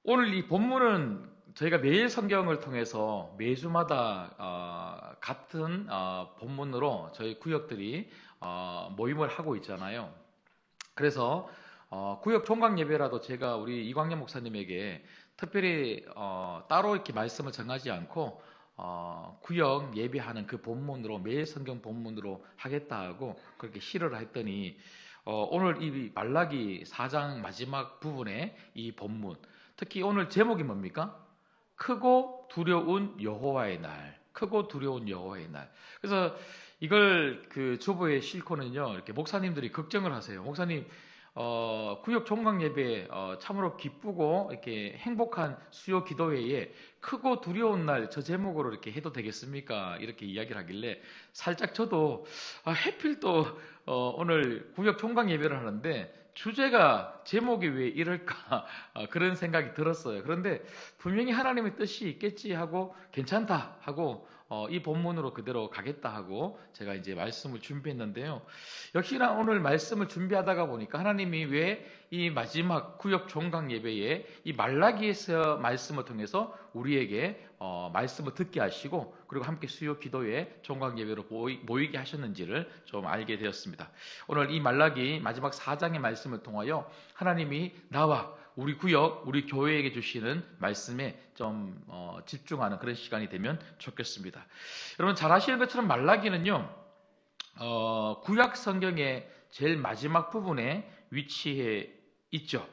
오늘 이 본문은 저희가 매일 성경을 통해서 매주마다 같은 본문으로 저희 구역들이 모임을 하고 있잖아요. 그래서 구역 종강 예배라도 제가 우리 이광년 목사님에게 특별히 따로 이렇게 말씀을 정하지 않고 구역 예배하는 그 본문으로 매일 성경 본문으로 하겠다 하고 그렇게 실을 했더니 오늘 이 말라기 4장 마지막 부분에 이 본문, 특히 오늘 제목이 뭡니까? 크고 두려운 여호와의 날. 크고 두려운 여호와의 날. 그래서 이걸 그 주보에 싣고는요, 이렇게 목사님들이 걱정을 하세요. 목사님, 구역 종강 예배 참으로 기쁘고 이렇게 행복한 수요 기도회에 크고 두려운 날 저 제목으로 이렇게 해도 되겠습니까? 이렇게 이야기를 하길래 살짝 저도 해필 또 오늘 구역 종강 예배를 하는데 주제가 제목이 왜 이럴까 그런 생각이 들었어요. 그런데 분명히 하나님의 뜻이 있겠지 하고 괜찮다 하고 이 본문으로 그대로 가겠다 하고 제가 이제 말씀을 준비했는데요. 역시나 오늘 말씀을 준비하다가 보니까 하나님이 왜 이 마지막 구역 종강 예배에 이 말라기에서 말씀을 통해서 우리에게 말씀을 듣게 하시고 그리고 함께 수요 기도에 종강 예배로 모이게 하셨는지를 좀 알게 되었습니다. 오늘 이 말라기 마지막 4장의 말씀을 통하여 하나님이 나와 우리 구역, 우리 교회에게 주시는 말씀에 좀 집중하는 그런 시간이 되면 좋겠습니다. 여러분 잘 아시는 것처럼 말라기는요, 구약 성경의 제일 마지막 부분에 위치해 있죠.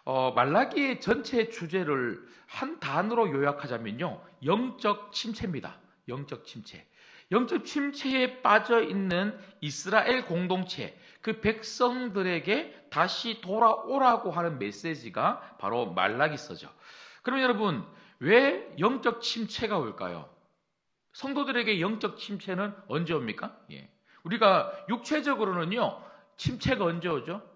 말라기의 전체 주제를 한 단어로 요약하자면요, 영적 침체입니다. 영적 침체. 영적 침체에 빠져 있는 이스라엘 공동체, 그 백성들에게 다시 돌아오라고 하는 메시지가 바로 말라기서죠. 그럼 여러분, 왜 영적 침체가 올까요? 성도들에게 영적 침체는 언제 옵니까? 우리가 육체적으로는요, 침체가 언제 오죠?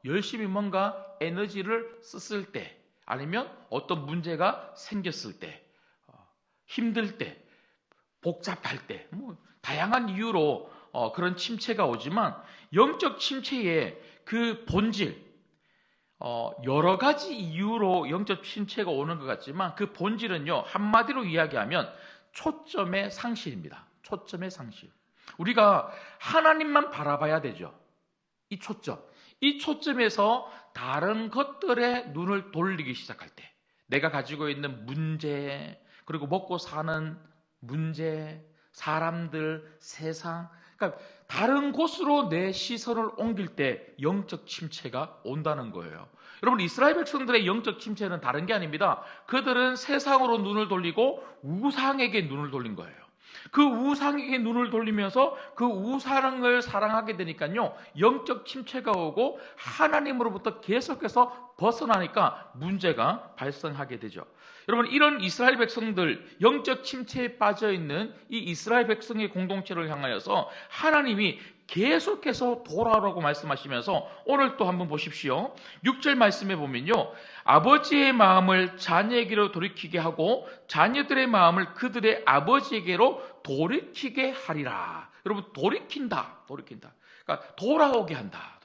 열심히 뭔가 에너지를 썼을 때, 아니면 어떤 문제가 생겼을 때, 힘들 때, 복잡할 때, 다양한 이유로 그런 침체가 오지만 영적 침체의 그 본질, 여러 가지 이유로 영적 침체가 오는 것 같지만 그 본질은요, 한마디로 이야기하면 초점의 상실입니다. 초점의 상실. 우리가 하나님만 바라봐야 되죠. 이 초점. 이 초점에서 다른 것들에 눈을 돌리기 시작할 때, 내가 가지고 있는 문제, 그리고 먹고 사는 문제, 사람들, 세상, 그러니까 다른 곳으로 내 시선을 옮길 때 영적 침체가 온다는 거예요. 여러분, 이스라엘 백성들의 영적 침체는 다른 게 아닙니다. 그들은 세상으로 눈을 돌리고 우상에게 눈을 돌린 거예요. 그 우상에게 눈을 돌리면서 그 우상을 사랑하게 되니까요, 영적 침체가 오고 하나님으로부터 계속해서 벗어나니까 문제가 발생하게 되죠. 여러분, 이런 이스라엘 백성들, 영적 침체에 빠져있는 이 이스라엘 백성의 공동체를 향하여서 하나님이 계속해서 돌아오라고 말씀하시면서 오늘 또 한번 보십시오. 6절 말씀에 보면요, 아버지의 마음을 자녀에게로 돌이키게 하고 자녀들의 마음을 그들의 아버지에게로 돌이키게 하리라. 여러분, 돌이킨다. 그러니까 돌아오게 한다.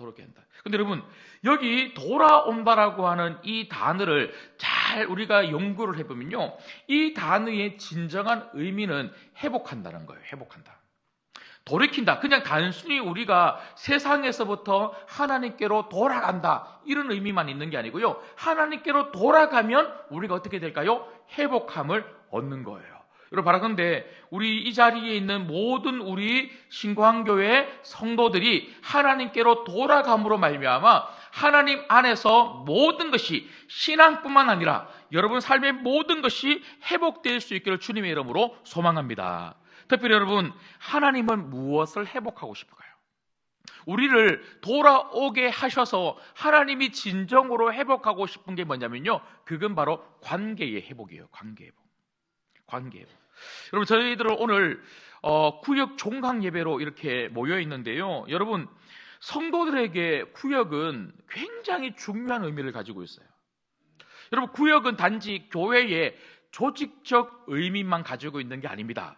근데 여러분, 여기 돌아온다라고 하는 이 단어를 잘 우리가 연구를 해보면요, 이 단어의 진정한 의미는 회복한다는 거예요. 회복한다. 돌이킨다. 그냥 단순히 우리가 세상에서부터 하나님께로 돌아간다, 이런 의미만 있는 게 아니고요, 하나님께로 돌아가면 우리가 어떻게 될까요? 회복함을 얻는 거예요. 여러분, 바라건대 우리 이 자리에 있는 모든 우리 신광교회 성도들이 하나님께로 돌아감으로 말미암아 하나님 안에서 모든 것이, 신앙뿐만 아니라 여러분 삶의 모든 것이 회복될 수 있기를 주님의 이름으로 소망합니다. 특별히 여러분, 하나님은 무엇을 회복하고 싶을까요? 우리를 돌아오게 하셔서 하나님이 진정으로 회복하고 싶은 게 뭐냐면요, 그건 바로 관계의 회복이에요. 관계 회복. 여러분, 저희들은 오늘 구역 종강 예배로 이렇게 모여 있는데요, 여러분, 성도들에게 구역은 굉장히 중요한 의미를 가지고 있어요. 여러분, 구역은 단지 교회의 조직적 의미만 가지고 있는 게 아닙니다.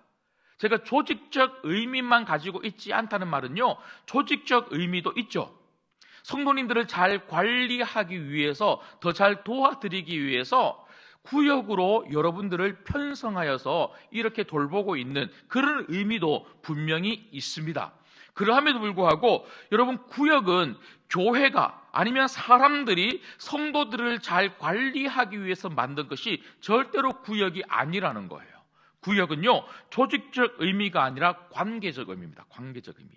제가 조직적 의미만 가지고 있지 않다는 말은요, 조직적 의미도 있죠. 성도님들을 잘 관리하기 위해서, 더 잘 도와드리기 위해서 구역으로 여러분들을 편성하여서 이렇게 돌보고 있는 그런 의미도 분명히 있습니다. 그러함에도 불구하고 여러분, 구역은 교회가 아니면 사람들이 성도들을 잘 관리하기 위해서 만든 것이 절대로 구역이 아니라는 거예요. 구역은요, 조직적 의미가 아니라 관계적 의미입니다. 관계적 의미.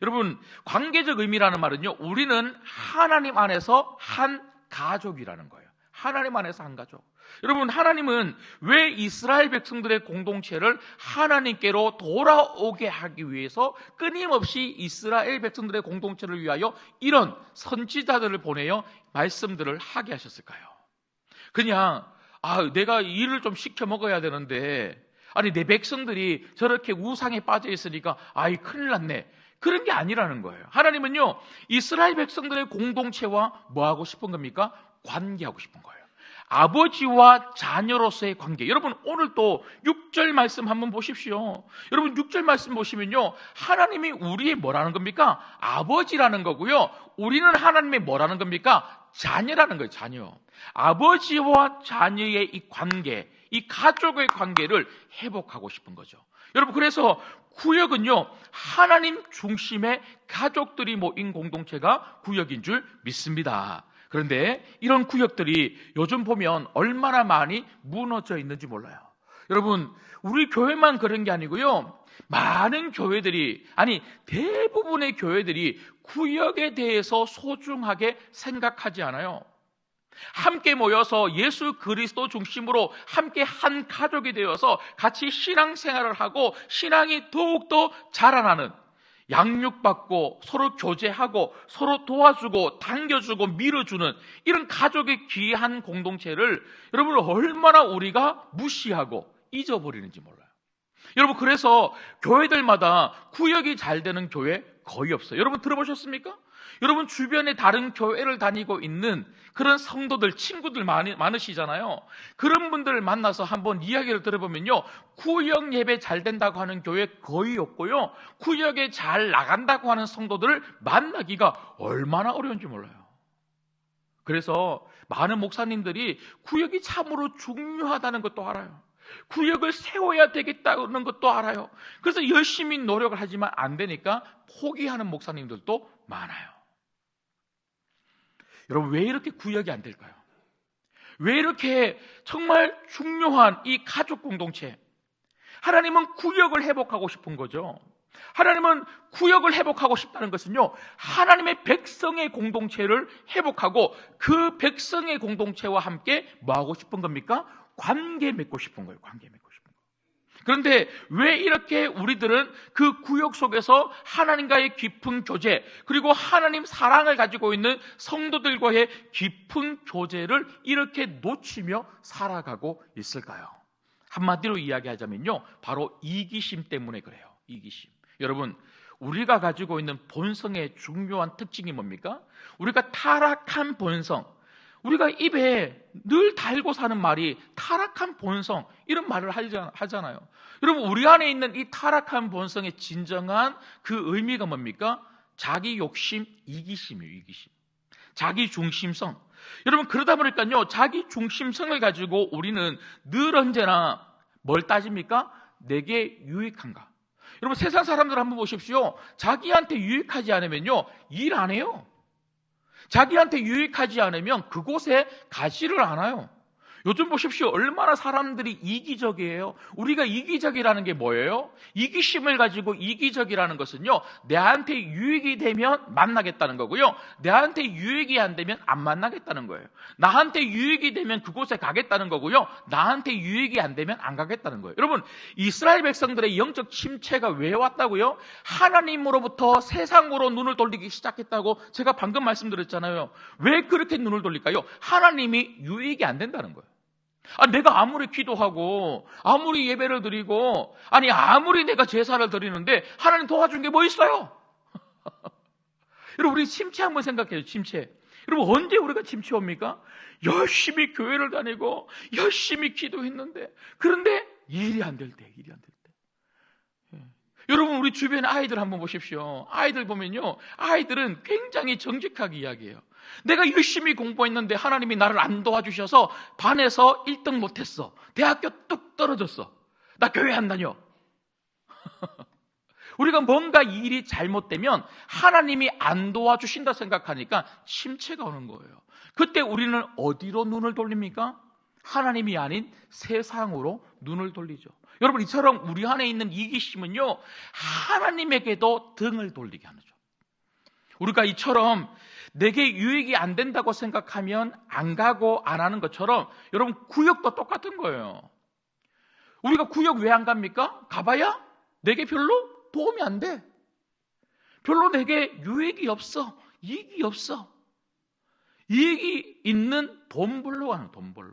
여러분, 관계적 의미라는 말은요, 우리는 하나님 안에서 한 가족이라는 거예요. 하나님 안에서 한 가족. 여러분, 하나님은 왜 이스라엘 백성들의 공동체를 하나님께로 돌아오게 하기 위해서 끊임없이 이스라엘 백성들의 공동체를 위하여 이런 선지자들을 보내어 말씀들을 하게 하셨을까요? 그냥 내가 일을 좀 시켜 먹어야 되는데, 아니 내 백성들이 저렇게 우상에 빠져 있으니까 큰일 났네, 그런 게 아니라는 거예요. 하나님은요, 이스라엘 백성들의 공동체와 뭐 하고 싶은 겁니까? 관계하고 싶은 거예요. 아버지와 자녀로서의 관계. 여러분, 오늘 또 6절 말씀 한번 보십시오. 여러분, 6절 말씀 보시면요, 하나님이 우리의 뭐라는 겁니까? 아버지라는 거고요, 우리는 하나님의 뭐라는 겁니까? 자녀라는 거예요. 자녀. 아버지와 자녀의 이 관계, 이 가족의 관계를 회복하고 싶은 거죠. 여러분, 그래서 구역은요, 하나님 중심의 가족들이 모인 공동체가 구역인 줄 믿습니다. 그런데 이런 구역들이 요즘 보면 얼마나 많이 무너져 있는지 몰라요. 여러분, 우리 교회만 그런 게 아니고요, 많은 교회들이, 대부분의 교회들이 구역에 대해서 소중하게 생각하지 않아요. 함께 모여서 예수 그리스도 중심으로 함께 한 가족이 되어서 같이 신앙생활을 하고 신앙이 더욱더 자라나는, 양육받고 서로 교제하고 서로 도와주고 당겨주고 밀어주는 이런 가족의 귀한 공동체를 여러분 얼마나 우리가 무시하고 잊어버리는지 몰라요. 여러분, 그래서 교회들마다 구역이 잘 되는 교회 거의 없어요. 여러분 들어보셨습니까? 여러분 주변에 다른 교회를 다니고 있는 그런 성도들, 친구들 많으시잖아요. 그런 분들을 만나서 한번 이야기를 들어보면요, 구역 예배 잘 된다고 하는 교회 거의 없고요, 구역에 잘 나간다고 하는 성도들을 만나기가 얼마나 어려운지 몰라요. 그래서 많은 목사님들이 구역이 참으로 중요하다는 것도 알아요. 구역을 세워야 되겠다는 것도 알아요. 그래서 열심히 노력을 하지만 안 되니까 포기하는 목사님들도 많아요. 여러분, 왜 이렇게 구역이 안 될까요? 왜 이렇게 정말 중요한 이 가족 공동체, 하나님은 구역을 회복하고 싶은 거죠. 하나님은 구역을 회복하고 싶다는 것은요, 하나님의 백성의 공동체를 회복하고 그 백성의 공동체와 함께 뭐 하고 싶은 겁니까? 관계 맺고 싶은 거예요. 관계 맺고 싶은 거예요. 그런데 왜 이렇게 우리들은 그 구역 속에서 하나님과의 깊은 교제, 그리고 하나님 사랑을 가지고 있는 성도들과의 깊은 교제를 이렇게 놓치며 살아가고 있을까요? 한마디로 이야기하자면요, 바로 이기심 때문에 그래요. 이기심. 여러분, 우리가 가지고 있는 본성의 중요한 특징이 뭡니까? 우리가 타락한 본성, 우리가 입에 늘 달고 사는 말이 타락한 본성, 이런 말을 하잖아요. 여러분, 우리 안에 있는 이 타락한 본성의 진정한 그 의미가 뭡니까? 자기 욕심, 이기심이에요. 이기심. 자기 중심성. 여러분, 그러다 보니까요, 자기 중심성을 가지고 우리는 늘 언제나 뭘 따집니까? 내게 유익한가? 여러분, 세상 사람들 한번 보십시오. 자기한테 유익하지 않으면요, 일 안 해요. 자기한테 유익하지 않으면 그곳에 가지를 않아요. 요즘 보십시오. 얼마나 사람들이 이기적이에요. 우리가 이기적이라는 게 뭐예요? 이기심을 가지고 이기적이라는 것은요, 내한테 유익이 되면 만나겠다는 거고요, 내한테 유익이 안 되면 안 만나겠다는 거예요. 나한테 유익이 되면 그곳에 가겠다는 거고요, 나한테 유익이 안 되면 안 가겠다는 거예요. 여러분, 이스라엘 백성들의 영적 침체가 왜 왔다고요? 하나님으로부터 세상으로 눈을 돌리기 시작했다고 제가 방금 말씀드렸잖아요. 왜 그렇게 눈을 돌릴까요? 하나님이 유익이 안 된다는 거예요. 내가 아무리 기도하고 아무리 예배를 드리고 아무리 내가 제사를 드리는데 하나님 도와준 게 뭐 있어요? 여러분, 우리 침체 한번 생각해요. 침체. 여러분, 언제 우리가 침체 옵니까? 열심히 교회를 다니고 열심히 기도했는데, 그런데 일이 안 될 때. 여러분, 우리 주변 아이들 한번 보십시오. 아이들 보면요, 아이들은 굉장히 정직하게 이야기해요. 내가 열심히 공부했는데 하나님이 나를 안 도와주셔서 반에서 1등 못했어. 대학교 뚝 떨어졌어. 나 교회 안 다녀. 우리가 뭔가 일이 잘못되면 하나님이 안 도와주신다 생각하니까 침체가 오는 거예요. 그때 우리는 어디로 눈을 돌립니까? 하나님이 아닌 세상으로 눈을 돌리죠. 여러분, 이처럼 우리 안에 있는 이기심은요, 하나님에게도 등을 돌리게 하죠. 우리가 이처럼 내게 유익이 안 된다고 생각하면 안 가고 안 하는 것처럼 여러분, 구역도 똑같은 거예요. 우리가 구역 왜 안 갑니까? 가봐야 내게 별로 도움이 안 돼. 별로 내게 유익이 없어. 이익이 없어. 이익이 있는 돈 벌러 가는, 돈 벌러.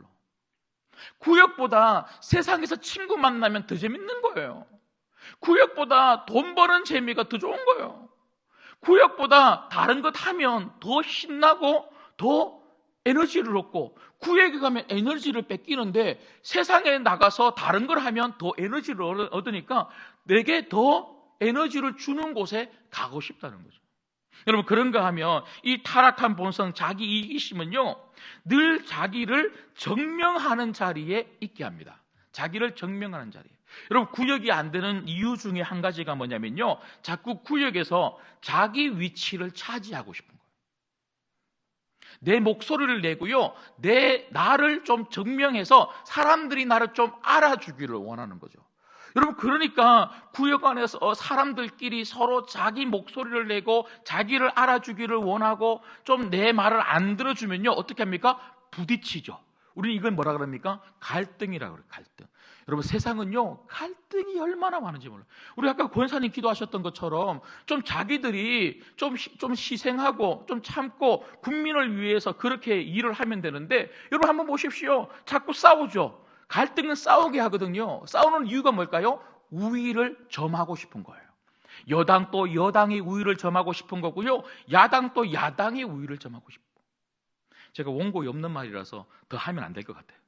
구역보다 세상에서 친구 만나면 더 재밌는 거예요. 구역보다 돈 버는 재미가 더 좋은 거예요. 구역보다 다른 것 하면 더 신나고 더 에너지를 얻고, 구역에 가면 에너지를 뺏기는데 세상에 나가서 다른 걸 하면 더 에너지를 얻으니까 내게 더 에너지를 주는 곳에 가고 싶다는 거죠. 여러분, 그런가 하면 이 타락한 본성, 자기 이기심은요, 늘 자기를 증명하는 자리에 있게 합니다. 자기를 증명하는 자리에. 여러분, 구역이 안 되는 이유 중에 한 가지가 뭐냐면요, 자꾸 구역에서 자기 위치를 차지하고 싶은 거예요. 내 목소리를 내고요, 나를 좀 증명해서 사람들이 나를 좀 알아주기를 원하는 거죠. 여러분, 그러니까 구역 안에서 사람들끼리 서로 자기 목소리를 내고 자기를 알아주기를 원하고 좀 내 말을 안 들어주면요, 어떻게 합니까? 부딪히죠. 우리는 이걸 뭐라 그럽니까? 갈등이라고 그래요. 갈등. 여러분, 세상은요, 갈등이 얼마나 많은지 몰라요. 우리 아까 권사님 기도하셨던 것처럼 좀 자기들이 좀 희생하고 좀 참고 국민을 위해서 그렇게 일을 하면 되는데, 여러분 한번 보십시오. 자꾸 싸우죠. 갈등은 싸우게 하거든요. 싸우는 이유가 뭘까요? 우위를 점하고 싶은 거예요. 여당도 여당의 우위를 점하고 싶은 거고요, 야당도 야당의 우위를 점하고 싶고. 제가 원고에 없는 말이라서 더 하면 안 될 것 같아요.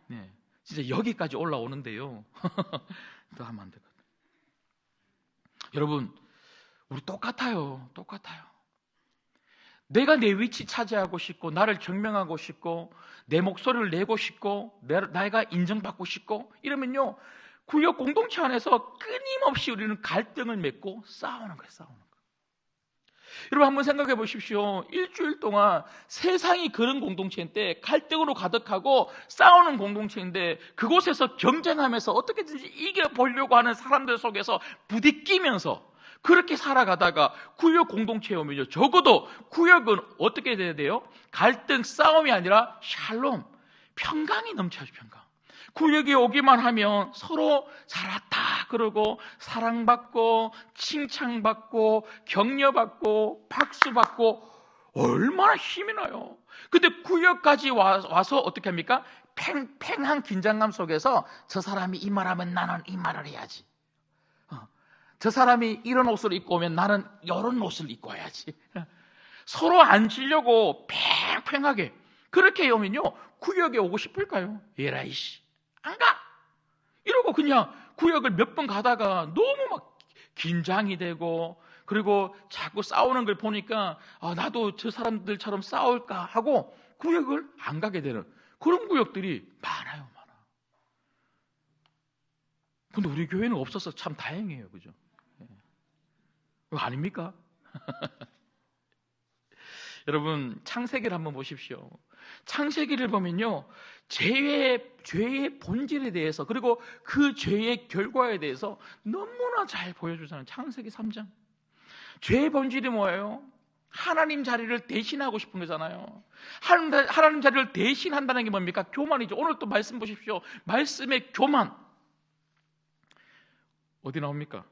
네, 진짜 여기까지 올라오는데요. 더 하면 안 될 것 같아요. 여러분, 우리 똑같아요. 내가 내 위치 차지하고 싶고, 나를 증명하고 싶고, 내 목소리를 내고 싶고, 내가 인정받고 싶고, 이러면요, 구역 공동체 안에서 끊임없이 우리는 갈등을 맺고 싸우는 거예요. 여러분, 한번 생각해 보십시오. 일주일 동안 세상이 그런 공동체인데, 갈등으로 가득하고 싸우는 공동체인데, 그곳에서 경쟁하면서 어떻게든지 이겨보려고 하는 사람들 속에서 부딪히면서 그렇게 살아가다가 구역 공동체에 오면요, 적어도 구역은 어떻게 돼야 돼요? 갈등, 싸움이 아니라 샬롬, 평강이 넘쳐야죠. 평강. 구역에 오기만 하면 서로 잘 왔다 그러고 사랑받고 칭찬받고 격려받고 박수받고 얼마나 힘이 나요. 근데 구역까지 와서 어떻게 합니까? 팽팽한 긴장감 속에서 저 사람이 이 말하면 나는 이 말을 해야지. 저 사람이 이런 옷을 입고 오면 나는 이런 옷을 입고 와야지. 서로 앉으려고 팽팽하게 그렇게 오면요, 구역에 오고 싶을까요? 에라이씨, 안 가! 이러고 그냥 구역을 몇 번 가다가 너무 막 긴장이 되고, 그리고 자꾸 싸우는 걸 보니까 나도 저 사람들처럼 싸울까 하고 구역을 안 가게 되는 그런 구역들이 많아요. 근데 우리 교회는 없어서 참 다행이에요. 그죠? 아닙니까? 여러분, 창세기를 한번 보십시오. 창세기를 보면요, 죄의 본질에 대해서, 그리고 그 죄의 결과에 대해서 너무나 잘 보여주잖아요. 창세기 3장. 죄의 본질이 뭐예요? 하나님 자리를 대신하고 싶은 거잖아요. 하나님 자리를 대신한다는 게 뭡니까? 교만이죠. 오늘 또 말씀 보십시오. 말씀의 교만. 어디 나옵니까?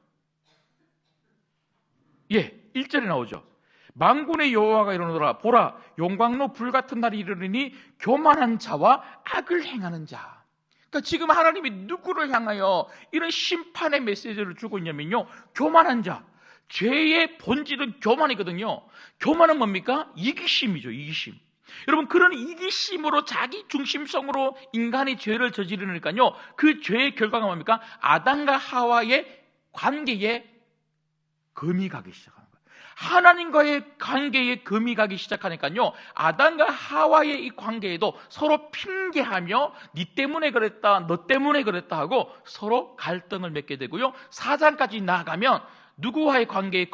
1절에 나오죠. 만군의 여호와가 이르노라, 보라, 용광로 불같은 날이 이르리니 교만한 자와 악을 행하는 자. 그러니까 지금 하나님이 누구를 향하여 이런 심판의 메시지를 주고 있냐면요, 교만한 자. 죄의 본질은 교만이거든요. 교만은 뭡니까? 이기심이죠. 이기심. 여러분, 그런 이기심으로 자기 중심성으로 인간이 죄를 저지르니까요, 그 죄의 결과가 뭡니까? 아담과 하와의 관계에 금이 가기 시작하는 거예요. 하나님과의 관계에 금이 가기 시작하니까요, 아담과 하와의 이 관계에도 서로 핑계하며 니 때문에 그랬다, 너 때문에 그랬다 하고 서로 갈등을 맺게 되고요, 4장까지 나아가면 누구와의 관계에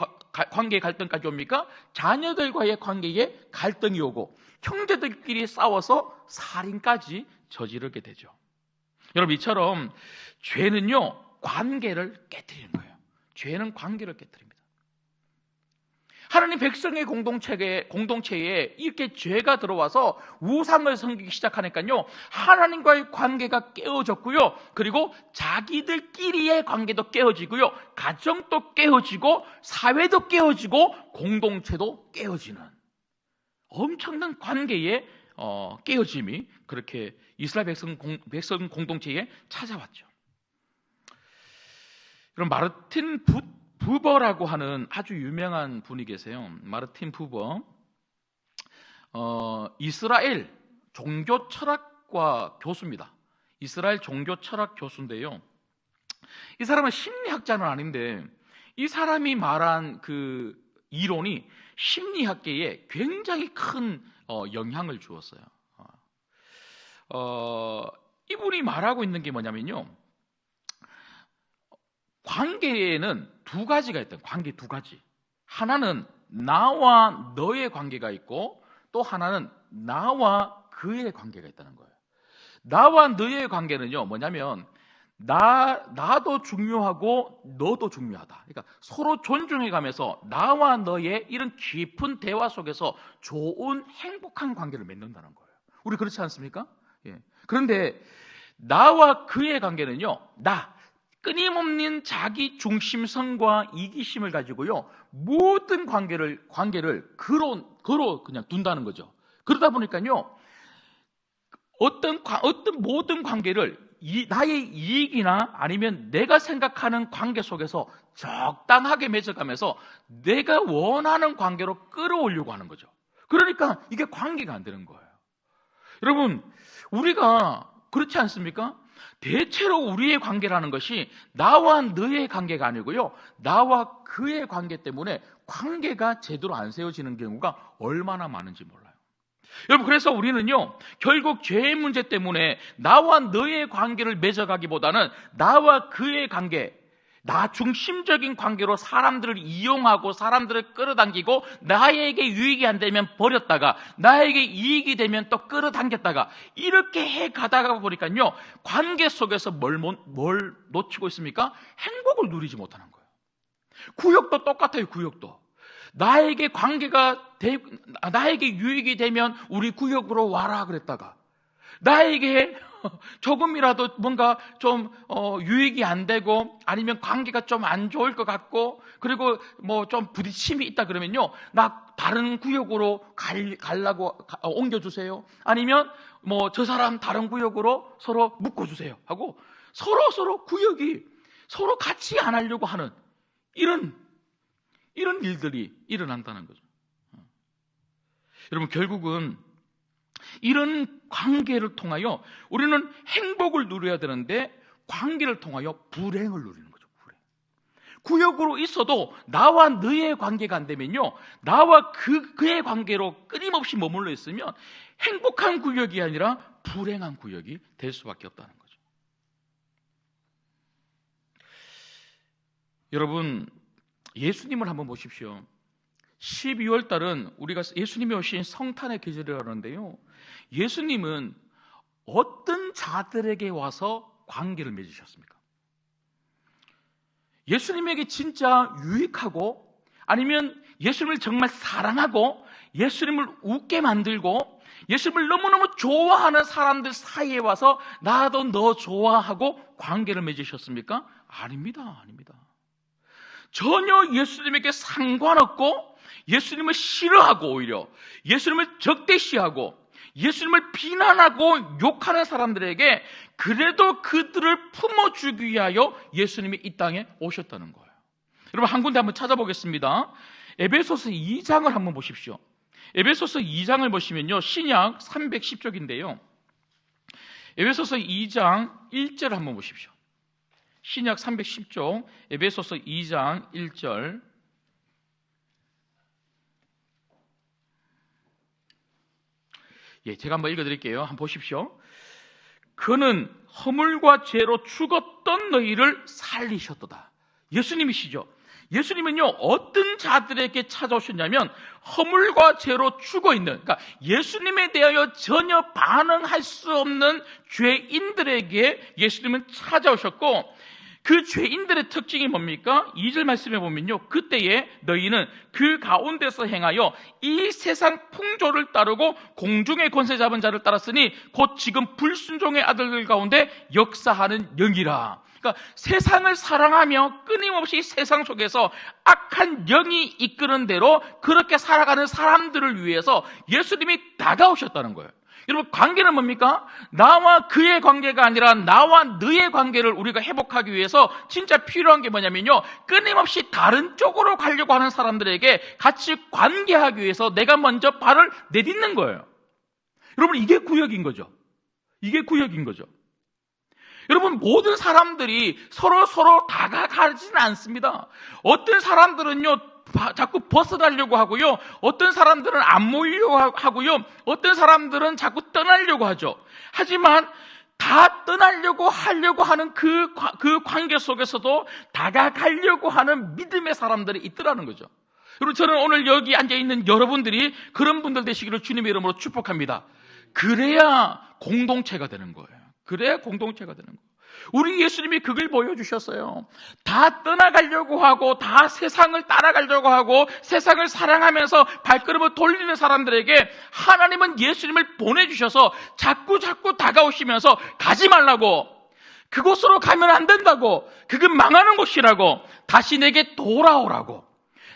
갈등까지 옵니까? 자녀들과의 관계에 갈등이 오고 형제들끼리 싸워서 살인까지 저지르게 되죠. 여러분, 이처럼 죄는요, 관계를 깨뜨리는 거예요. 죄는 관계를 깨뜨립니다. 하나님 백성의 공동체에 이렇게 죄가 들어와서 우상을 섬기기 시작하니까요, 하나님과의 관계가 깨어졌고요, 그리고 자기들끼리의 관계도 깨어지고요, 가정도 깨어지고 사회도 깨어지고 공동체도 깨어지는 엄청난 관계의 깨어짐이 그렇게 이스라엘 백성 공동체에 찾아왔죠. 그럼 마르틴 부버라고 하는 아주 유명한 분이 계세요. 마르틴 부버. 이스라엘 종교 철학과 교수입니다. 이스라엘 종교 철학 교수인데요. 이 사람은 심리학자는 아닌데 이 사람이 말한 그 이론이 심리학계에 굉장히 큰 영향을 주었어요. 이분이 말하고 있는 게 뭐냐면요, 관계에는 두 가지가 있다. 관계 두 가지. 하나는 나와 너의 관계가 있고 또 하나는 나와 그의 관계가 있다는 거예요. 나와 너의 관계는요, 뭐냐면 나도 중요하고 너도 중요하다. 그러니까 서로 존중해가면서 나와 너의 이런 깊은 대화 속에서 좋은 행복한 관계를 맺는다는 거예요. 우리 그렇지 않습니까? 예. 그런데 나와 그의 관계는요, 끊임없는 자기 중심성과 이기심을 가지고요, 모든 관계를 그로 그냥 둔다는 거죠. 그러다 보니까요, 어떤 모든 관계를 나의 이익이나 아니면 내가 생각하는 관계 속에서 적당하게 맺어가면서 내가 원하는 관계로 끌어오려고 하는 거죠. 그러니까 이게 관계가 안 되는 거예요. 여러분, 우리가 그렇지 않습니까? 대체로 우리의 관계라는 것이 나와 너의 관계가 아니고요, 나와 그의 관계 때문에 관계가 제대로 안 세워지는 경우가 얼마나 많은지 몰라요. 여러분, 그래서 우리는요, 결국 죄의 문제 때문에 나와 너의 관계를 맺어가기보다는 나와 그의 관계, 나 중심적인 관계로 사람들을 이용하고 사람들을 끌어당기고 나에게 유익이 안 되면 버렸다가 나에게 이익이 되면 또 끌어당겼다가 이렇게 해 가다가 보니까요, 관계 속에서 뭘 놓치고 있습니까? 행복을 누리지 못하는 거예요. 구역도 똑같아요. 구역도 나에게 유익이 되면 우리 구역으로 와라 그랬다가 나에게 조금이라도 뭔가 좀 유익이 안 되고 아니면 관계가 좀 안 좋을 것 같고 그리고 뭐 좀 부딪힘이 있다 그러면요, 나 다른 구역으로 가려고 옮겨주세요. 아니면 뭐 저 사람 다른 구역으로 서로 묶어주세요 하고 서로 구역이 서로 같이 안 하려고 하는 이런 일들이 일어난다는 거죠. 여러분, 결국은 이런 관계를 통하여 우리는 행복을 누려야 되는데 관계를 통하여 불행을 누리는 거죠. 불행. 구역으로 있어도 나와 너의 관계가 안 되면요, 나와 그의 관계로 끊임없이 머물러 있으면 행복한 구역이 아니라 불행한 구역이 될 수밖에 없다는 거죠. 여러분, 예수님을 한번 보십시오. 12월 달은 우리가 예수님이 오신 성탄의 계절이라고 하는데요, 예수님은 어떤 자들에게 와서 관계를 맺으셨습니까? 예수님에게 진짜 유익하고 아니면 예수님을 정말 사랑하고 예수님을 웃게 만들고 예수님을 너무너무 좋아하는 사람들 사이에 와서 나도 너 좋아하고 관계를 맺으셨습니까? 아닙니다. 전혀 예수님에게 상관없고 예수님을 싫어하고 오히려 예수님을 적대시하고 예수님을 비난하고 욕하는 사람들에게 그래도 그들을 품어주기 위하여 예수님이 이 땅에 오셨다는 거예요. 여러분, 한 군데 한번 찾아보겠습니다. 에베소서 2장을 한번 보십시오. 에베소서 2장을 보시면요, 신약 310쪽인데요, 에베소서 2장 1절을 한번 보십시오. 신약 310쪽 에베소서 2장 1절. 제가 한번 읽어드릴게요. 한번 보십시오. 그는 허물과 죄로 죽었던 너희를 살리셨도다. 예수님이시죠. 예수님은요, 어떤 자들에게 찾아오셨냐면 허물과 죄로 죽어있는, 그러니까 예수님에 대하여 전혀 반응할 수 없는 죄인들에게 예수님은 찾아오셨고, 그 죄인들의 특징이 뭡니까? 2절 말씀해 보면요, 그때에 너희는 그 가운데서 행하여 이 세상 풍조를 따르고 공중의 권세 잡은 자를 따랐으니 곧 지금 불순종의 아들들 가운데 역사하는 영이라. 그러니까 세상을 사랑하며 끊임없이 세상 속에서 악한 영이 이끄는 대로 그렇게 살아가는 사람들을 위해서 예수님이 다가오셨다는 거예요. 여러분, 관계는 뭡니까? 나와 그의 관계가 아니라 나와 너의 관계를 우리가 회복하기 위해서 진짜 필요한 게 뭐냐면요, 끊임없이 다른 쪽으로 가려고 하는 사람들에게 같이 관계하기 위해서 내가 먼저 발을 내딛는 거예요. 여러분, 이게 구역인 거죠. 이게 구역인 거죠. 여러분, 모든 사람들이 서로 다가가지는 않습니다. 어떤 사람들은요, 자꾸 벗어나려고 하고요, 어떤 사람들은 안 모이려고 하고요, 어떤 사람들은 자꾸 떠나려고 하죠. 하지만 다 떠나려고 하려고 하는 그 관계 속에서도 다가가려고 하는 믿음의 사람들이 있더라는 거죠. 여러분, 저는 오늘 여기 앉아있는 여러분들이 그런 분들 되시기를 주님의 이름으로 축복합니다. 그래야 공동체가 되는 거예요. 그래야 공동체가 되는 거예요. 우리 예수님이 그걸 보여주셨어요. 다 떠나가려고 하고 다 세상을 따라가려고 하고 세상을 사랑하면서 발걸음을 돌리는 사람들에게 하나님은 예수님을 보내주셔서 자꾸 다가오시면서 가지 말라고, 그곳으로 가면 안 된다고, 그건 망하는 곳이라고, 다시 내게 돌아오라고,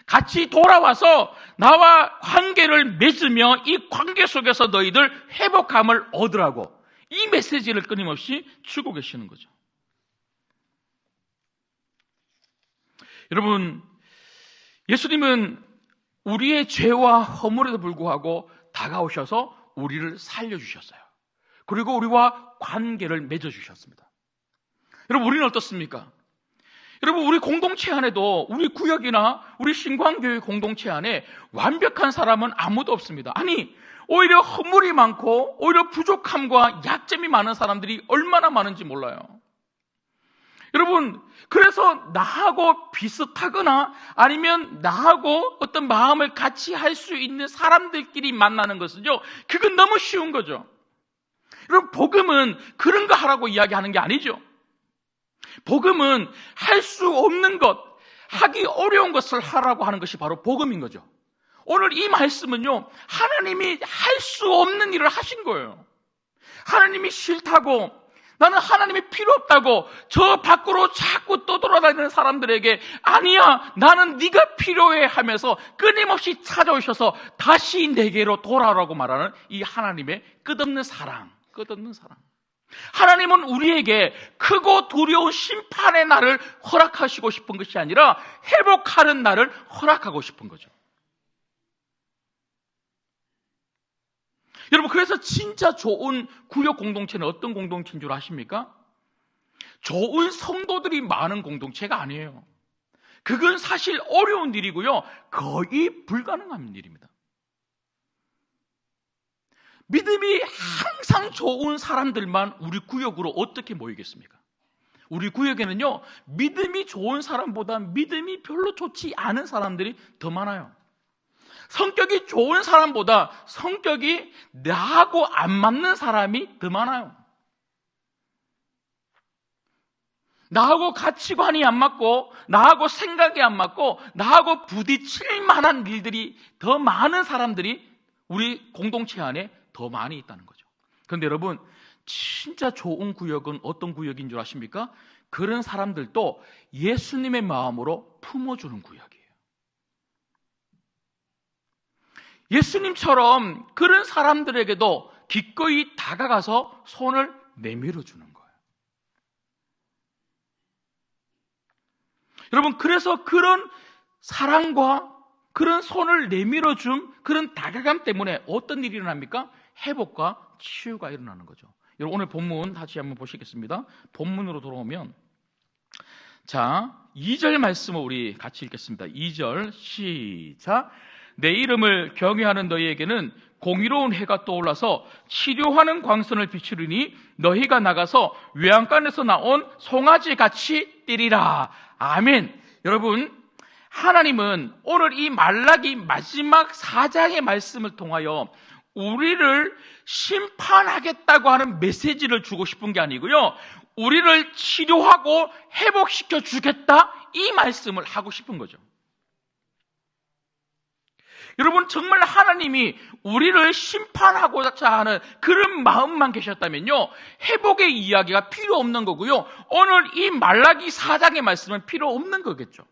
같이 돌아와서 나와 관계를 맺으며 이 관계 속에서 너희들 회복함을 얻으라고, 이 메시지를 끊임없이 주고 계시는 거죠. 여러분, 예수님은 우리의 죄와 허물에도 불구하고 다가오셔서 우리를 살려주셨어요. 그리고 우리와 관계를 맺어주셨습니다. 여러분, 우리는 어떻습니까? 여러분, 우리 공동체 안에도, 우리 구역이나 우리 신광교회 공동체 안에 완벽한 사람은 아무도 없습니다. 아니, 오히려 허물이 많고 오히려 부족함과 약점이 많은 사람들이 얼마나 많은지 몰라요. 여러분, 그래서 나하고 비슷하거나 아니면 나하고 어떤 마음을 같이 할 수 있는 사람들끼리 만나는 것은요, 그건 너무 쉬운 거죠. 여러분, 복음은 그런 거 하라고 이야기하는 게 아니죠. 복음은 할 수 없는 것, 하기 어려운 것을 하라고 하는 것이 바로 복음인 거죠. 오늘 이 말씀은요, 하나님이 할 수 없는 일을 하신 거예요. 하나님이 싫다고, 나는 하나님이 필요 없다고 저 밖으로 자꾸 떠돌아다니는 사람들에게 아니야, 나는 네가 필요해 하면서 끊임없이 찾아오셔서 다시 내게로 돌아오라고 말하는 이 하나님의 끝없는 사랑, 끝없는 사랑. 하나님은 우리에게 크고 두려운 심판의 날을 허락하시고 싶은 것이 아니라 회복하는 날을 허락하고 싶은 거죠. 여러분, 그래서 진짜 좋은 구역 공동체는 어떤 공동체인 줄 아십니까? 좋은 성도들이 많은 공동체가 아니에요. 그건 사실 어려운 일이고요, 거의 불가능한 일입니다. 믿음이 항상 좋은 사람들만 우리 구역으로 어떻게 모이겠습니까? 우리 구역에는요, 믿음이 좋은 사람보다 믿음이 별로 좋지 않은 사람들이 더 많아요. 성격이 좋은 사람보다 성격이 나하고 안 맞는 사람이 더 많아요. 나하고 가치관이 안 맞고 나하고 생각이 안 맞고 나하고 부딪힐 만한 일들이 더 많은 사람들이 우리 공동체 안에 더 많이 있다는 거죠. 그런데 여러분, 진짜 좋은 구역은 어떤 구역인 줄 아십니까? 그런 사람들도 예수님의 마음으로 품어주는 구역이에요. 예수님처럼 그런 사람들에게도 기꺼이 다가가서 손을 내밀어 주는 거예요. 여러분, 그래서 그런 사랑과 그런 손을 내밀어 준 그런 다가감 때문에 어떤 일이 일어납니까? 회복과 치유가 일어나는 거죠. 여러분, 오늘 본문 다시 한번 보시겠습니다. 본문으로 돌아오면 자, 2절 말씀을 우리 같이 읽겠습니다. 2절 시작. 내 이름을 경외하는 너희에게는 공의로운 해가 떠올라서 치료하는 광선을 비추리니 너희가 나가서 외양간에서 나온 송아지 같이 뛰리라. 아멘. 여러분, 하나님은 오늘 이 말라기 마지막 4장의 말씀을 통하여 우리를 심판하겠다고 하는 메시지를 주고 싶은 게 아니고요, 우리를 치료하고 회복시켜 주겠다, 이 말씀을 하고 싶은 거죠. 여러분, 정말 하나님이 우리를 심판하고자 하는 그런 마음만 계셨다면요, 회복의 이야기가 필요 없는 거고요, 오늘 이 말라기 4장의 말씀은 필요 없는 거겠죠.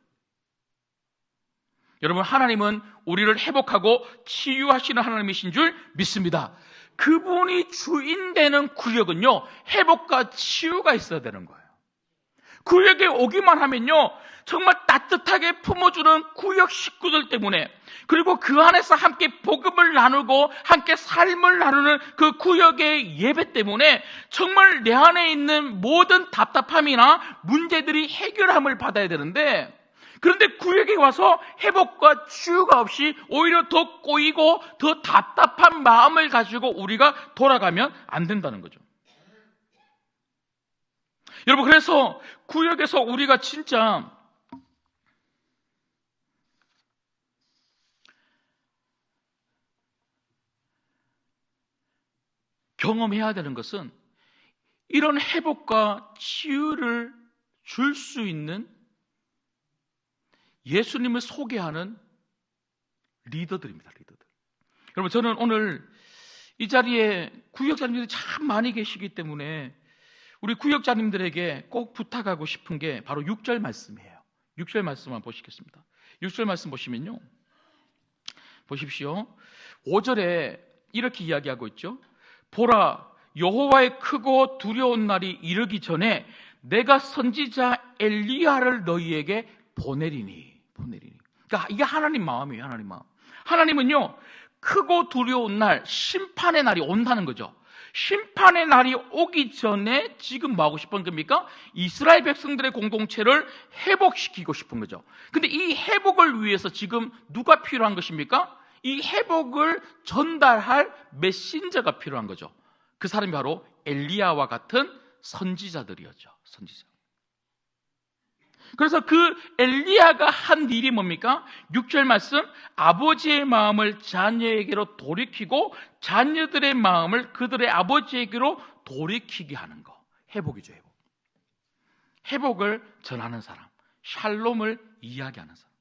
여러분, 하나님은 우리를 회복하고 치유하시는 하나님이신 줄 믿습니다. 그분이 주인되는 구역은요, 회복과 치유가 있어야 되는 거예요. 구역에 오기만 하면요, 정말 따뜻하게 품어주는 구역 식구들 때문에, 그리고 그 안에서 함께 복음을 나누고 함께 삶을 나누는 그 구역의 예배 때문에 정말 내 안에 있는 모든 답답함이나 문제들이 해결함을 받아야 되는데, 그런데 구역에 와서 회복과 치유가 없이 오히려 더 꼬이고 더 답답한 마음을 가지고 우리가 돌아가면 안 된다는 거죠. 여러분, 그래서 구역에서 우리가 진짜 경험해야 되는 것은 이런 회복과 치유를 줄 수 있는 예수님을 소개하는 리더들입니다. 리더들. 여러분, 저는 오늘 이 자리에 구역자님들이 참 많이 계시기 때문에 우리 구역자님들에게 꼭 부탁하고 싶은 게 바로 6절 말씀이에요. 6절 말씀만 보시겠습니다. 6절 말씀 보시면요, 보십시오. 5절에 이렇게 이야기하고 있죠. 보라, 여호와의 크고 두려운 날이 이르기 전에 내가 선지자 엘리야를 너희에게 보내리니. 그러니까 이게 하나님 마음이에요. 하나님 마음. 하나님은요, 크고 두려운 날, 심판의 날이 온다는 거죠. 심판의 날이 오기 전에 지금 뭐 하고 싶은 겁니까? 이스라엘 백성들의 공동체를 회복시키고 싶은 거죠. 근데 이 회복을 위해서 지금 누가 필요한 것입니까? 이 회복을 전달할 메신저가 필요한 거죠. 그 사람이 바로 엘리야와 같은 선지자들이었죠. 선지자. 그래서 그 엘리야가 한 일이 뭡니까? 6절 말씀, 아버지의 마음을 자녀에게로 돌이키고 자녀들의 마음을 그들의 아버지에게로 돌이키게 하는 거. 회복이죠, 회복. 회복을 전하는 사람, 샬롬을 이야기하는 사람.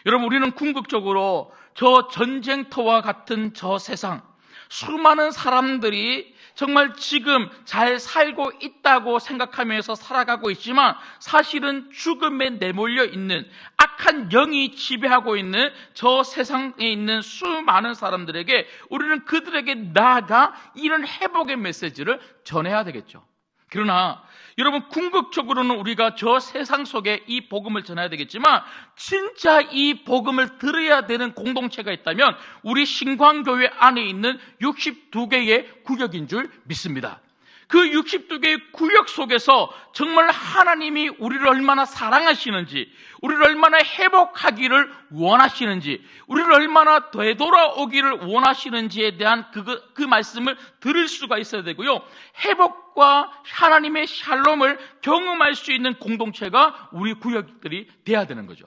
여러분, 우리는 궁극적으로 저 전쟁터와 같은 저 세상, 수많은 사람들이 정말 지금 잘 살고 있다고 생각하면서 살아가고 있지만 사실은 죽음에 내몰려 있는 악한 영이 지배하고 있는 저 세상에 있는 수많은 사람들에게 우리는 그들에게 나아가 이런 회복의 메시지를 전해야 되겠죠. 그러나 여러분, 궁극적으로는 우리가 저 세상 속에 이 복음을 전해야 되겠지만 진짜 이 복음을 들어야 되는 공동체가 있다면 우리 신광교회 안에 있는 62개의 구역인 줄 믿습니다. 그 62개의 구역 속에서 정말 하나님이 우리를 얼마나 사랑하시는지, 우리를 얼마나 회복하기를 원하시는지, 우리를 얼마나 되돌아오기를 원하시는지에 대한 그 말씀을 들을 수가 있어야 되고요, 회복과 하나님의 샬롬을 경험할 수 있는 공동체가 우리 구역들이 돼야 되는 거죠.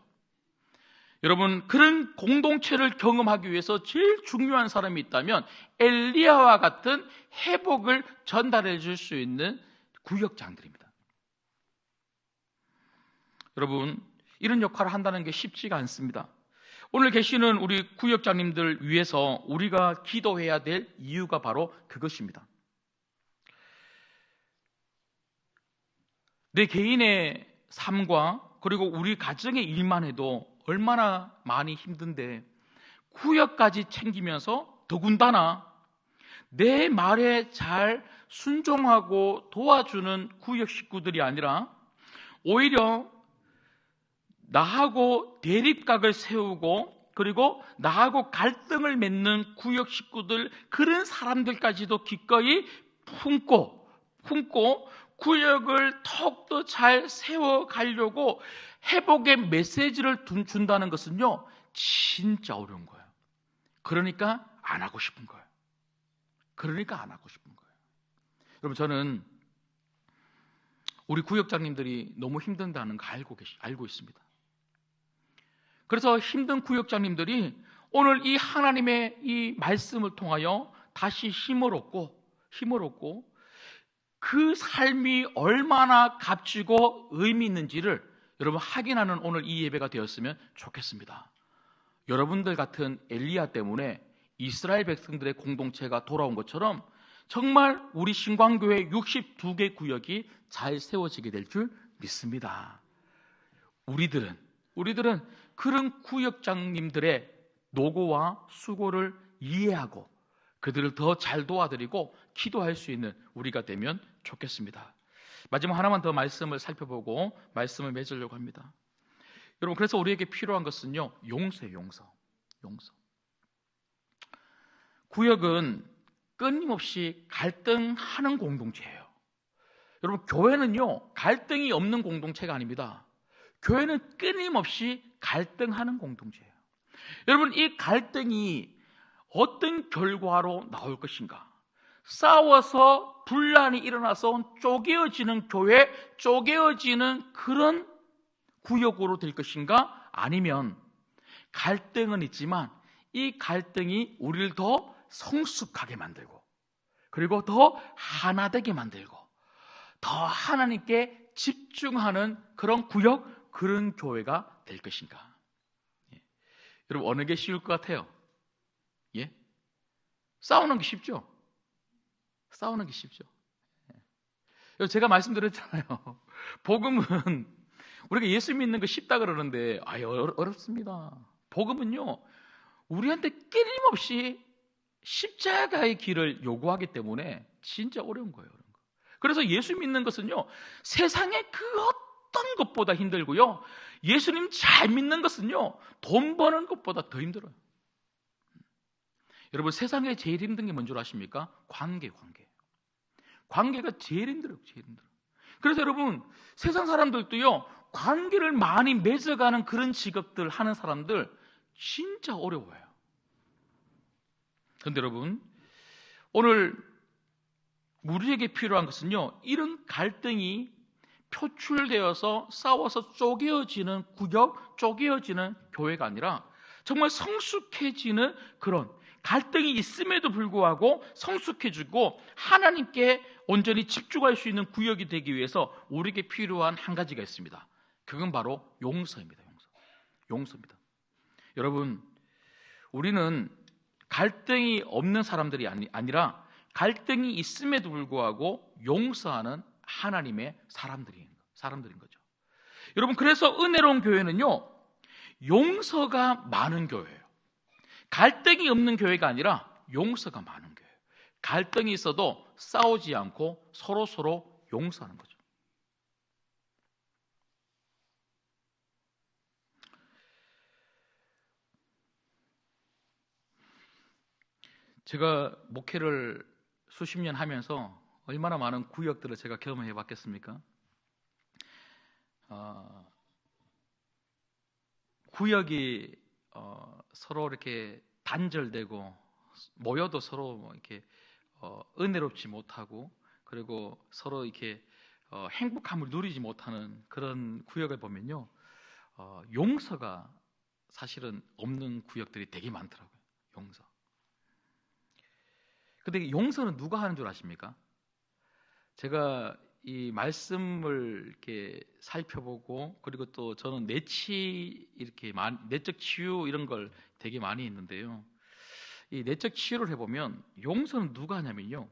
여러분, 그런 공동체를 경험하기 위해서 제일 중요한 사람이 있다면 엘리야와 같은 회복을 전달해 줄 수 있는 구역장들입니다. 여러분, 이런 역할을 한다는 게 쉽지가 않습니다. 오늘 계시는 우리 구역장님들 위해서 우리가 기도해야 될 이유가 바로 그것입니다. 내 개인의 삶과 그리고 우리 가정의 일만 해도 얼마나 많이 힘든데 구역까지 챙기면서 더군다나 내 말에 잘 순종하고 도와주는 구역 식구들이 아니라 오히려 나하고 대립각을 세우고 그리고 나하고 갈등을 맺는 구역 식구들, 그런 사람들까지도 기꺼이 품고 구역을 더욱더 잘 세워가려고 회복의 메시지를 준다는 것은요, 진짜 어려운 거예요. 그러니까 안 하고 싶은 거예요. 그러니까 안 하고 싶은 거예요. 여러분, 저는 우리 구역장님들이 너무 힘든다는 거 알고 있습니다. 그래서 힘든 구역장님들이 오늘 이 하나님의 이 말씀을 통하여 다시 힘을 얻고 그 삶이 얼마나 값지고 의미 있는지를 여러분 확인하는 오늘 이 예배가 되었으면 좋겠습니다. 여러분들 같은 엘리야 때문에 이스라엘 백성들의 공동체가 돌아온 것처럼 정말 우리 신광교회 62개 구역이 잘 세워지게 될 줄 믿습니다. 우리들은 그런 구역장님들의 노고와 수고를 이해하고 그들을 더 잘 도와드리고 기도할 수 있는 우리가 되면 좋겠습니다. 마지막 하나만 더 말씀을 살펴보고 말씀을 맺으려고 합니다. 여러분, 그래서 우리에게 필요한 것은요, 용서예요. 용서. 구역은 끊임없이 갈등하는 공동체예요. 여러분, 교회는요, 갈등이 없는 공동체가 아닙니다. 교회는 끊임없이 갈등하는 공동체예요. 여러분, 이 갈등이 어떤 결과로 나올 것인가? 싸워서 분란이 일어나서 쪼개어지는 교회, 쪼개어지는 그런 구역으로 될 것인가? 아니면 갈등은 있지만 이 갈등이 우리를 더 성숙하게 만들고, 그리고 더 하나 되게 만들고, 더 하나님께 집중하는 그런 구역, 그런 교회가 될 것인가? 여러분, 어느 게 쉬울 것 같아요? 예? 싸우는 게 쉽죠? 싸우는 게 쉽죠. 제가 말씀드렸잖아요. 복음은 우리가 예수 믿는 거 쉽다 그러는데 어렵습니다. 복음은요, 우리한테 끊임없이 십자가의 길을 요구하기 때문에 진짜 어려운 거예요. 그래서 예수 믿는 것은요, 세상의 그 어떤 것보다 힘들고요, 예수님 잘 믿는 것은요, 돈 버는 것보다 더 힘들어요. 여러분, 세상에 제일 힘든 게 뭔 줄 아십니까? 관계가 제일 힘들어요. 그래서 여러분, 세상 사람들도요, 관계를 많이 맺어가는 그런 직업들 하는 사람들 진짜 어려워요. 그런데 여러분, 오늘 우리에게 필요한 것은요, 이런 갈등이 표출되어서 싸워서 쪼개어지는 구역, 쪼개어지는 교회가 아니라 정말 성숙해지는 그런, 갈등이 있음에도 불구하고 성숙해지고 하나님께 온전히 집중할 수 있는 구역이 되기 위해서 우리에게 필요한 한 가지가 있습니다. 그건 바로 용서입니다. 용서입니다. 여러분, 우리는 갈등이 없는 사람들이 아니라 갈등이 있음에도 불구하고 용서하는 하나님의 사람들인 거죠. 여러분, 그래서 은혜로운 교회는요, 용서가 많은 교회예요. 갈등이 없는 교회가 아니라 용서가 많은 교회예요. 갈등이 있어도 싸우지 않고 서로 용서하는 거죠. 제가 목회를 수십 년 하면서 얼마나 많은 구역들을 제가 경험해 봤겠습니까? 구역이 서로 이렇게 단절되고 모여도 서로 이렇게 은혜롭지 못하고, 그리고 서로 이렇게 행복함을 누리지 못하는 그런 구역을 보면요, 용서가 사실은 없는 구역들이 되게 많더라고요. 용서. 근데 용서는 누가 하는 줄 아십니까? 제가 이 말씀을 이렇게 살펴보고, 그리고 또 저는 내적 치유 이런 걸 되게 많이 했는데요. 이 내적 치유를 해보면 용서는 누가 하냐면요,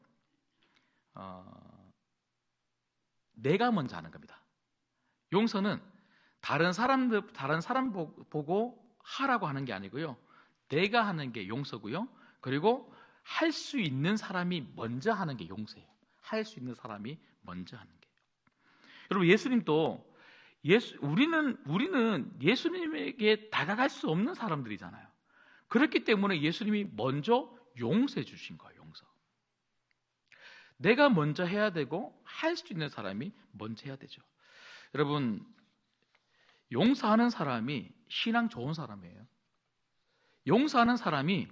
내가 먼저 하는 겁니다. 용서는 다른 사람 보고 하라고 하는 게 아니고요, 내가 하는 게 용서고요. 그리고 할 수 있는 사람이 먼저 하는 게 용서예요. 할 수 있는 사람이 먼저 하는 게. 여러분, 예수님도 우리는 예수님에게 다가갈 수 없는 사람들이잖아요. 그렇기 때문에 예수님이 먼저 용서해 주신 거예요. 용서. 내가 먼저 해야 되고 할 수 있는 사람이 먼저 해야 되죠. 여러분, 용서하는 사람이 신앙 좋은 사람이에요. 용서하는 사람이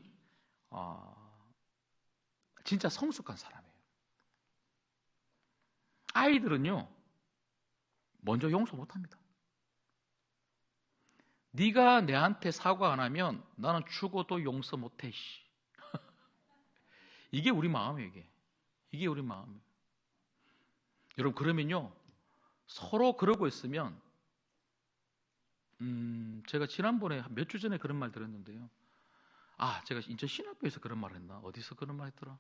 진짜 성숙한 사람이에요. 아이들은요, 먼저 용서 못합니다. 네가 내한테 사과 안 하면 나는 죽어도 용서 못해. 이게 우리 마음이에요. 이게 우리 마음이에요. 여러분, 그러면요, 서로 그러고 있으면 제가 지난번에 몇 주 전에 그런 말 들었는데요. 제가 인천 신학교에서 그런 말 했나? 어디서 그런 말 했더라?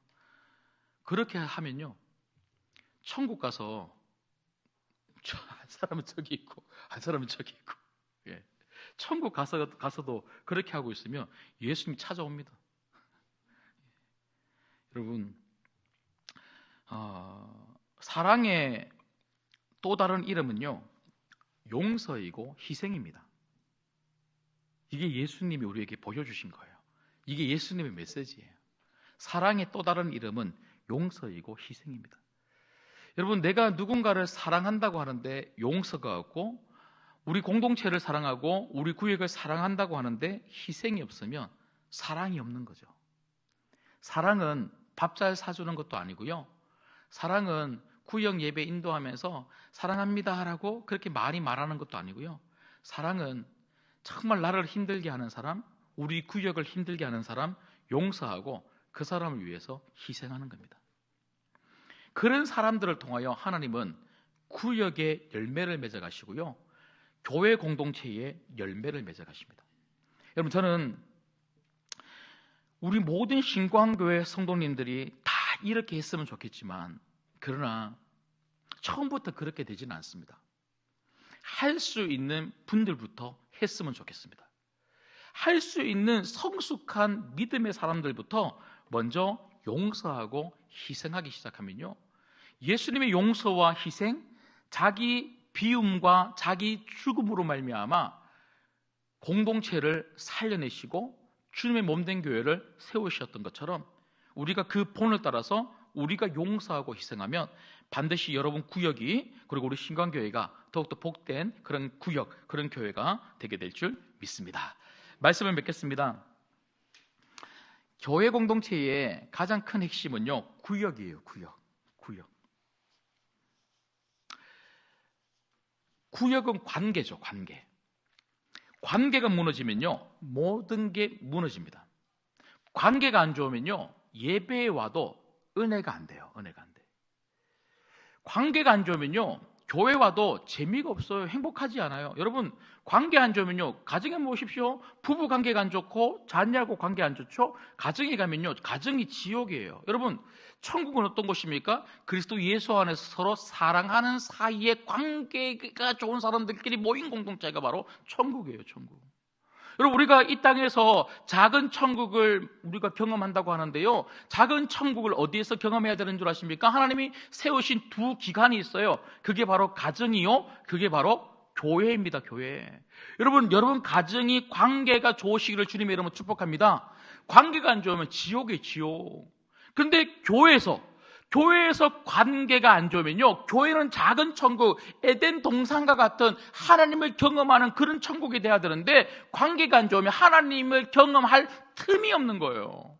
그렇게 하면요, 천국 가서 한 사람은 저기 있고 한 사람은 저기 있고, 천국 가서도 그렇게 하고 있으면 예수님이 찾아옵니다. 여러분, 사랑의 또 다른 이름은요, 용서이고 희생입니다. 이게 예수님이 우리에게 보여주신 거예요. 이게 예수님의 메시지예요. 사랑의 또 다른 이름은 용서이고 희생입니다. 여러분, 내가 누군가를 사랑한다고 하는데 용서가 없고, 우리 공동체를 사랑하고 우리 구역을 사랑한다고 하는데 희생이 없으면 사랑이 없는 거죠. 사랑은 밥 잘 사주는 것도 아니고요, 사랑은 구역 예배 인도하면서 사랑합니다라고 그렇게 많이 말하는 것도 아니고요, 사랑은 정말 나를 힘들게 하는 사람, 우리 구역을 힘들게 하는 사람 용서하고 그 사람을 위해서 희생하는 겁니다. 그런 사람들을 통하여 하나님은 구역의 열매를 맺어가시고요, 교회 공동체의 열매를 맺어가십니다. 여러분, 저는 우리 모든 신광교회 성도님들이 다 이렇게 했으면 좋겠지만, 그러나 처음부터 그렇게 되지는 않습니다. 할 수 있는 분들부터 했으면 좋겠습니다. 할 수 있는 성숙한 믿음의 사람들부터 먼저 용서하고 희생하기 시작하면요, 예수님의 용서와 희생, 자기 비움과 자기 죽음으로 말미암아 공동체를 살려내시고 주님의 몸된 교회를 세우셨던 것처럼, 우리가 그 본을 따라서 우리가 용서하고 희생하면 반드시 여러분 구역이, 그리고 우리 신광교회가 더욱더 복된 그런 구역, 그런 교회가 되게 될 줄 믿습니다. 말씀을 맺겠습니다. 교회 공동체의 가장 큰 핵심은요, 구역이에요. 구역. 구역은 관계죠. 관계가 무너지면요, 모든 게 무너집니다. 관계가 안 좋으면요, 예배에 와도 은혜가 안 돼요. 관계가 안 좋으면요, 교회 와도 재미가 없어요. 행복하지 않아요. 여러분, 관계 안 좋으면요, 가정에 모십시오. 부부 관계가 안 좋고 자녀하고 관계 안 좋죠. 가정에 가면요, 가정이 지옥이에요. 여러분, 천국은 어떤 곳입니까? 그리스도 예수 안에서 서로 사랑하는 사이에 관계가 좋은 사람들끼리 모인 공동체가 바로 천국이에요. 천국. 여러분, 우리가 이 땅에서 작은 천국을 우리가 경험한다고 하는데요, 작은 천국을 어디에서 경험해야 되는 줄 아십니까? 하나님이 세우신 두 기관이 있어요. 그게 바로 가정이요, 그게 바로 교회입니다. 교회. 여러분 가정이 관계가 좋으시기를 주님의 이름으로 축복합니다. 관계가 안 좋으면 지옥이에요. 지옥. 그런데 교회에서 관계가 안 좋으면요, 교회는 작은 천국, 에덴 동산과 같은 하나님을 경험하는 그런 천국이 돼야 되는데, 관계가 안 좋으면 하나님을 경험할 틈이 없는 거예요.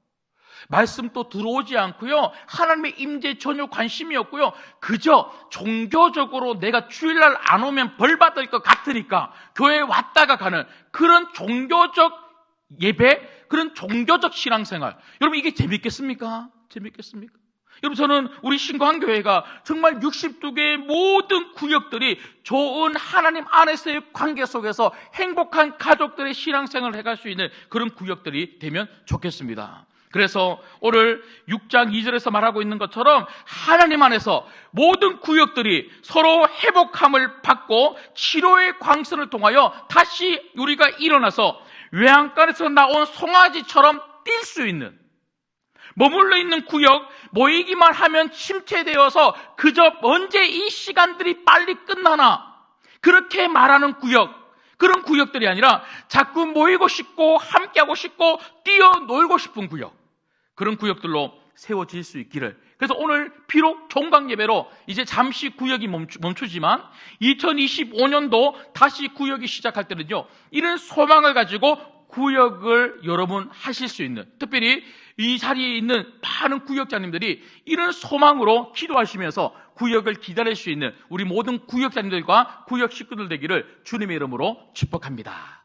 말씀도 들어오지 않고요, 하나님의 임재에 전혀 관심이 없고요, 그저 종교적으로 내가 주일날 안 오면 벌 받을 것 같으니까 교회에 왔다가 가는 그런 종교적 예배, 그런 종교적 신앙생활. 여러분, 이게 재밌겠습니까? 여러분, 저는 우리 신광교회가 정말 62개의 모든 구역들이 좋은 하나님 안에서의 관계 속에서 행복한 가족들의 신앙생활을 해갈 수 있는 그런 구역들이 되면 좋겠습니다. 그래서 오늘 6장 2절에서 말하고 있는 것처럼 하나님 안에서 모든 구역들이 서로 회복함을 받고 치료의 광선을 통하여 다시 우리가 일어나서 외양간에서 나온 송아지처럼 뛸 수 있는, 머물러 있는 구역, 모이기만 하면 침체되어서 그저 언제 이 시간들이 빨리 끝나나 그렇게 말하는 구역, 그런 구역들이 아니라 자꾸 모이고 싶고 함께하고 싶고 뛰어놀고 싶은 구역, 그런 구역들로 세워질 수 있기를 그래서 오늘 비록 종강 예배로 이제 잠시 구역이 멈추지만 2025년도 다시 구역이 시작할 때는요, 이런 소망을 가지고 구역을 여러분 하실 수 있는, 특별히 이 자리에 있는 많은 구역장님들이 이런 소망으로 기도하시면서 구역을 기다릴 수 있는 우리 모든 구역장님들과 구역 식구들 되기를 주님의 이름으로 축복합니다.